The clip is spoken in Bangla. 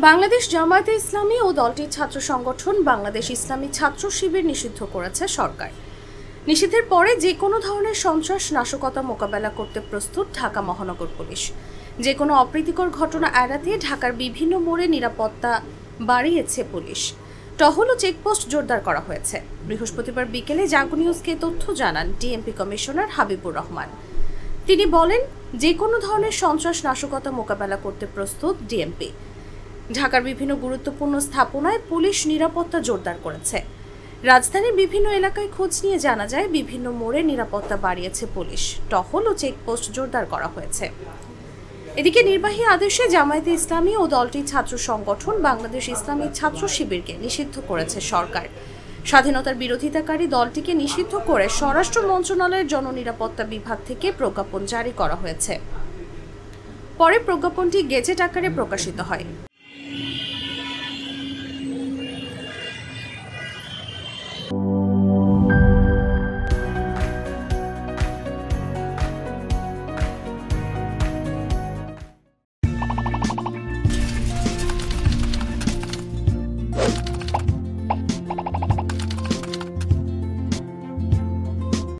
বাংলাদেশ জামায়াতে ইসলামী ও দলটির ছাত্র সংগঠন বাংলাদেশ ইসলামী ছাত্র শিবির নিষিদ্ধ করেছে সরকার। নিষিদ্ধের পরে যে কোনো ধরনের সন্ত্রাস নাশকতা মোকাবেলা করতে প্রস্তুত ঢাকা মহানগর পুলিশ। যে কোনো অপ্রীতিকর ঘটনা এড়াতে ঢাকার বিভিন্ন মোড়ে নিরাপত্তা বাড়িয়েছে পুলিশ। টহল ও চেকপোস্ট জোরদার করা হয়েছে। বৃহস্পতিবার বিকেলে জাগো নিউজকে তথ্য জানান ডিএমপি কমিশনার হাবিবুর রহমান। তিনি বলেন, যে কোনো ধরনের সন্ত্রাস নাশকতা মোকাবেলা করতে প্রস্তুত ডিএমপি। ঢাকার বিভিন্ন গুরুত্বপূর্ণ স্থাপনায় পুলিশ নিরাপত্তা জোরদার করেছে। রাজধানীর বিভিন্ন এলাকায় খোঁজ নিয়ে জানা যায়, বিভিন্ন মোড়ে নিরাপত্তা বাড়িয়েছে পুলিশ। টহল ও চেকপোস্ট জোরদার করা হয়েছে। এদিকে নির্বাহী আদেশে জামায়াতে ইসলামী ও দলটির ছাত্র সংগঠন বাংলাদেশ ইসলামী ছাত্র শিবিরকে নিষিদ্ধ করেছে সরকার। স্বাধীনতার বিরোধিতাকারী দলটিকে নিষিদ্ধ করে স্বরাষ্ট্র মন্ত্রণালয়ের জননিরাপত্তা বিভাগ থেকে প্রজ্ঞাপন জারি করা হয়েছে। পরে প্রজ্ঞাপনটি গেজেট আকারে প্রকাশিত হয়।